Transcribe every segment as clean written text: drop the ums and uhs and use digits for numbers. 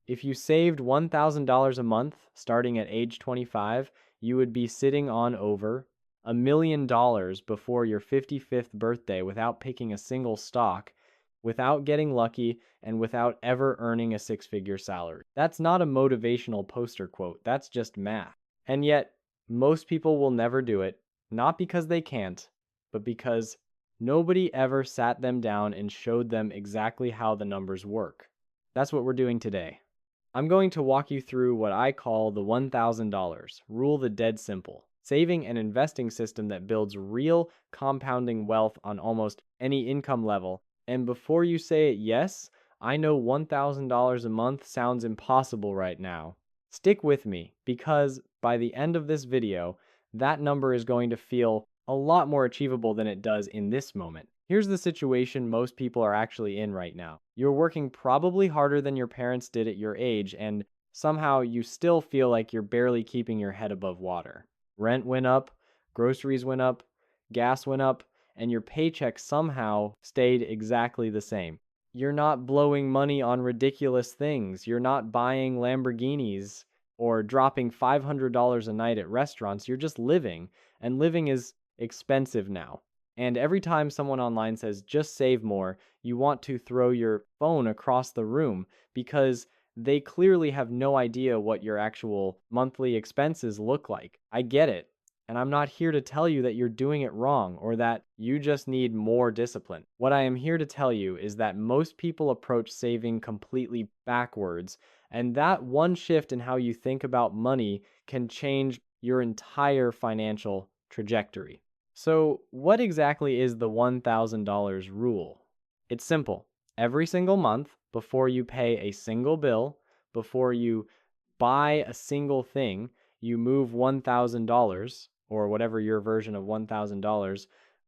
If you saved $1,000 a month starting at age 25, you would be sitting on over $1 million before your 55th birthday without picking a single stock, without getting lucky, and without ever earning a six-figure salary. That's not a motivational poster quote, that's just math. And yet, most people will never do it, not because they can't, but because nobody ever sat them down and showed them exactly how the numbers work. That's what we're doing today. I'm going to walk you through what I call the $1,000 rule, the dead simple saving and investing system that builds real compounding wealth on almost any income level. And before you say it, yes, I know $1,000 a month sounds impossible right now. Stick with me because by the end of this video, that number is going to feel a lot more achievable than it does in this moment. Here's the situation most people are actually in right now. You're working probably harder than your parents did at your age, and somehow you still feel like you're barely keeping your head above water. Rent went up, groceries went up, gas went up, and your paycheck somehow stayed exactly the same. You're not blowing money on ridiculous things. You're not buying Lamborghinis or dropping $500 a night at restaurants. You're just living, and living is expensive now. And every time someone online says, just save more, you want to throw your phone across the room because they clearly have no idea what your actual monthly expenses look like. I get it. And I'm not here to tell you that you're doing it wrong or that you just need more discipline. What I am here to tell you is that most people approach saving completely backwards, and that one shift in how you think about money can change your entire financial trajectory. So, what exactly is the $1,000 rule? It's simple. Every single month, before you pay a single bill, before you buy a single thing, you move $1,000 or whatever your version of $1,000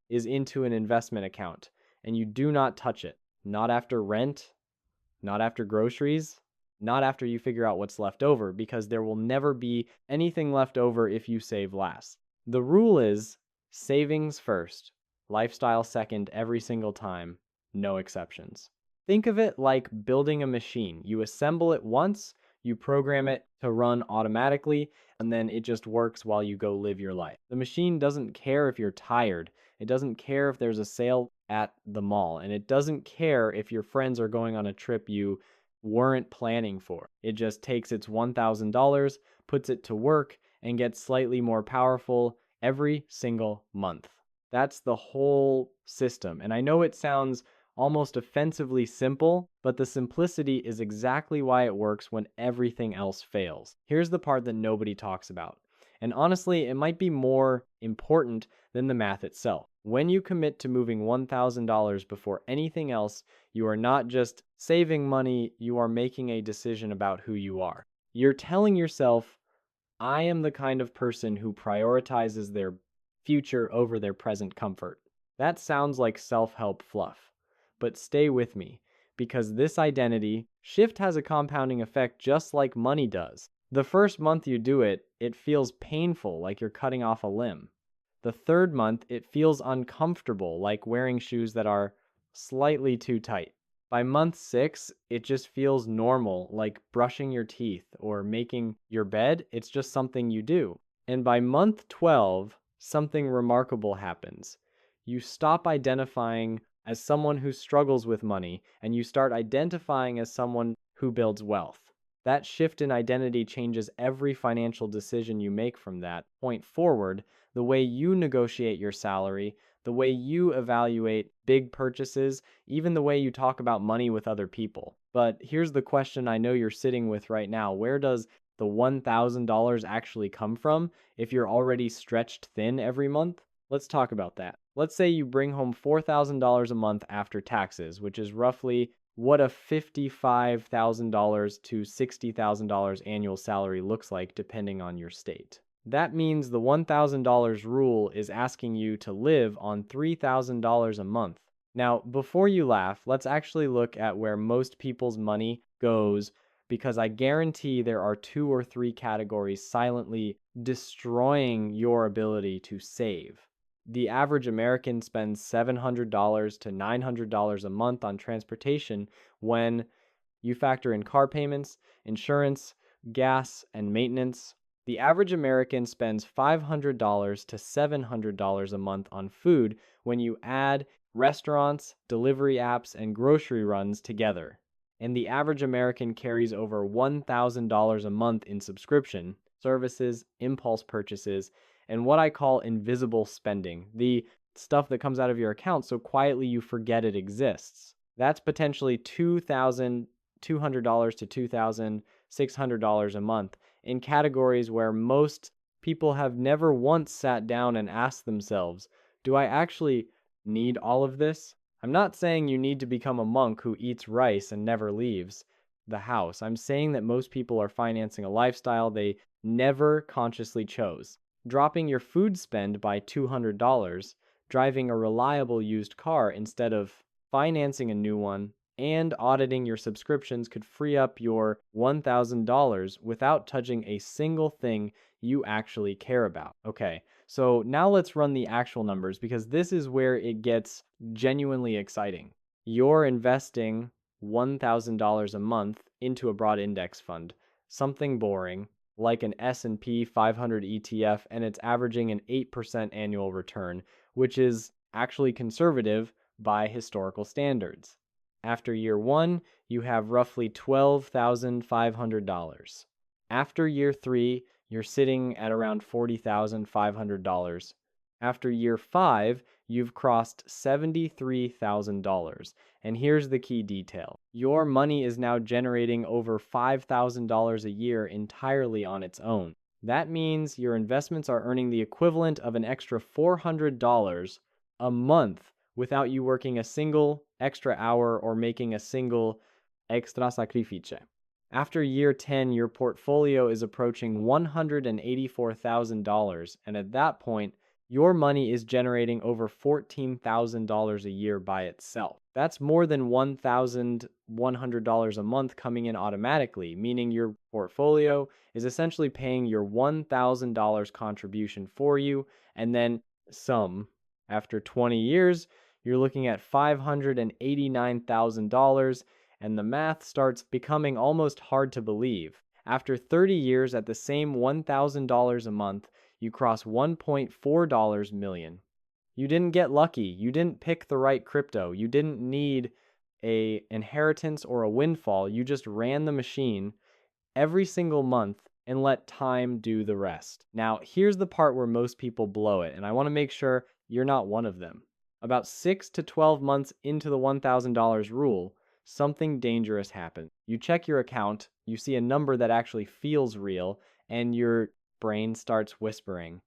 is into an investment account, and you do not touch it. Not after rent, not after groceries, not after you figure out what's left over, because there will never be anything left over if you save last. The rule is savings first, lifestyle second every single time, no exceptions. Think of it like building a machine. You assemble it once, you program it to run automatically, and then it just works while you go live your life. The machine doesn't care if you're tired. It doesn't care if there's a sale at the mall, and it doesn't care if your friends are going on a trip you weren't planning for. It just takes its $1,000, puts it to work, and gets slightly more powerful every single month. That's the whole system. And I know it sounds almost offensively simple, but the simplicity is exactly why it works when everything else fails. Here's the part that nobody talks about. And honestly, it might be more important than the math itself. When you commit to moving $1,000 before anything else, you are not just saving money, you are making a decision about who you are. You're telling yourself, I am the kind of person who prioritizes their future over their present comfort. That sounds like self-help fluff. But stay with me, because this identity shift has a compounding effect just like money does. The first month you do it, it feels painful, like you're cutting off a limb. The third month, it feels uncomfortable, like wearing shoes that are slightly too tight. By month 6, it just feels normal, like brushing your teeth or making your bed. It's just something you do. And by month 12, something remarkable happens. You stop identifying as someone who struggles with money, and you start identifying as someone who builds wealth. That shift in identity changes every financial decision you make from that point forward, the way you negotiate your salary, the way you evaluate big purchases, even the way you talk about money with other people. But here's the question I know you're sitting with right now. Where does the $1,000 actually come from if you're already stretched thin every month? Let's talk about that. Let's say you bring home $4,000 a month after taxes, which is roughly what a $55,000 to $60,000 annual salary looks like depending on your state. That means the $1,000 rule is asking you to live on $3,000 a month. Now, before you laugh, let's actually look at where most people's money goes, because I guarantee there are 2 or 3 categories silently destroying your ability to save. The average American spends $700 to $900 a month on transportation when You factor in car payments, insurance, gas, and maintenance. The average American spends $500 to $700 a month on food when you add restaurants, delivery apps, and grocery runs together. And the average American carries over $1,000 a month in subscription, services, impulse purchases, and what I call invisible spending, the stuff that comes out of your account so quietly you forget it exists. That's potentially $2,200 to $2,600 a month in categories where most people have never once sat down and asked themselves, do I actually need all of this? I'm not saying you need to become a monk who eats rice and never leaves the house. I'm saying that most people are financing a lifestyle they never consciously chose. Dropping your food spend by $200, driving a reliable used car instead of financing a new one, and auditing your subscriptions could free up your $1,000 without touching a single thing you actually care about. Okay, so now let's run the actual numbers because this is where it gets genuinely exciting. You're investing $1,000 a month into a broad index fund, something boring like an S&P 500 ETF, and it's averaging an 8% annual return, which is actually conservative by historical standards. After year 1, you have roughly $12,500. After year 3, you're sitting at around $40,500. After year 5, you've crossed $73,000. And here's the key detail. Your money is now generating over $5,000 a year entirely on its own. That means your investments are earning the equivalent of an extra $400 a month without you working a single extra hour or making a single extra sacrifice. After year 10, your portfolio is approaching $184,000, and at that point, your money is generating over $14,000 a year by itself. That's more than $1,100 a month coming in automatically, meaning your portfolio is essentially paying your $1,000 contribution for you, and then some. After 20 years, you're looking at $589,000, and the math starts becoming almost hard to believe. After 30 years at the same $1,000 a month, you cross $1.4 million. You didn't get lucky. You didn't pick the right crypto. You didn't need an inheritance or a windfall. You just ran the machine every single month and let time do the rest. Now, here's the part where most people blow it, and I want to make sure you're not one of them. About 6 to 12 months into the $1,000 rule, something dangerous happens. You check your account, you see a number that actually feels real, and your brain starts whispering,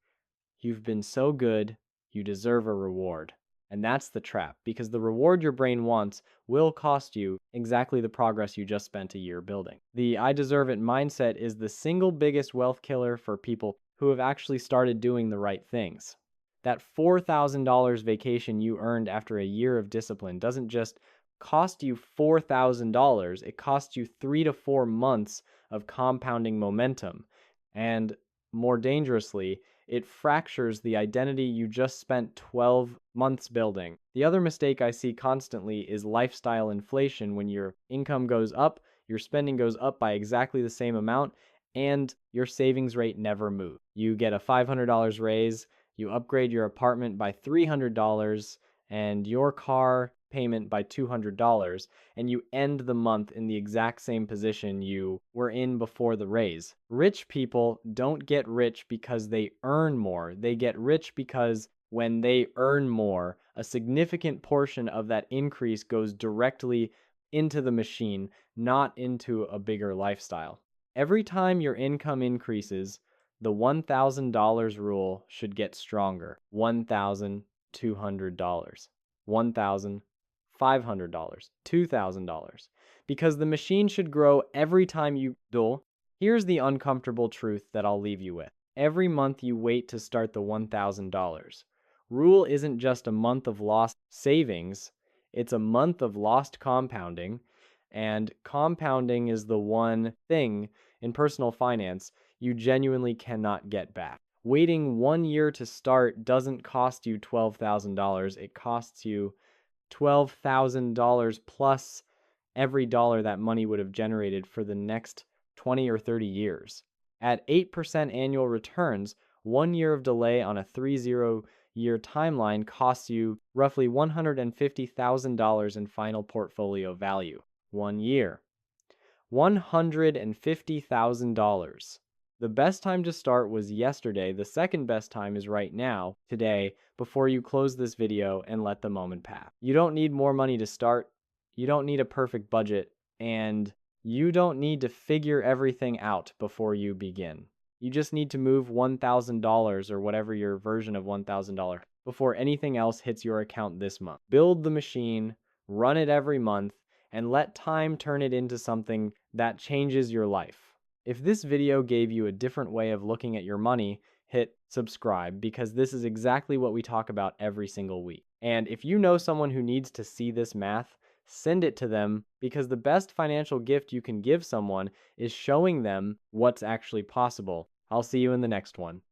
"You've been so good, you deserve a reward." And that's the trap, because the reward your brain wants will cost you exactly the progress you just spent a year building. The "I deserve it" mindset is the single biggest wealth killer for people who have actually started doing the right things. That $4,000 vacation you earned after a year of discipline doesn't just cost you $4,000, it costs you 3 to 4 months of compounding momentum. And more dangerously, it fractures the identity you just spent 12 months building. The other mistake I see constantly is lifestyle inflation. When your income goes up, your spending goes up by exactly the same amount, and your savings rate never moves. You get a $500 raise, you upgrade your apartment by $300, and your car payment by $200, and you end the month in the exact same position you were in before the raise. Rich people don't get rich because they earn more. They get rich because when they earn more, a significant portion of that increase goes directly into the machine, not into a bigger lifestyle. Every time your income increases, the $1,000 rule should get stronger. $1,200, $1,500, $2,000, because the machine should grow every time you do. Here's the uncomfortable truth that I'll leave you with. Every month you wait to start the $1,000. Rule isn't just a month of lost savings, it's a month of lost compounding, and compounding is the one thing in personal finance you genuinely cannot get back. Waiting 1 year to start doesn't cost you $12,000, it costs you $12,000 plus every dollar that money would have generated for the next 20 or 30 years. At 8% annual returns, 1 year of delay on a 30-year timeline costs you roughly $150,000 in final portfolio value. 1 year. $150,000. The best time to start was yesterday. The second best time is right now, today, before you close this video and let the moment pass. You don't need more money to start. You don't need a perfect budget. And you don't need to figure everything out before you begin. You just need to move $1,000 or whatever your version of $1,000 before anything else hits your account this month. Build the machine, run it every month, and let time turn it into something that changes your life. If this video gave you a different way of looking at your money, hit subscribe, because this is exactly what we talk about every single week. And if you know someone who needs to see this math, send it to them, because the best financial gift you can give someone is showing them what's actually possible. I'll see you in the next one.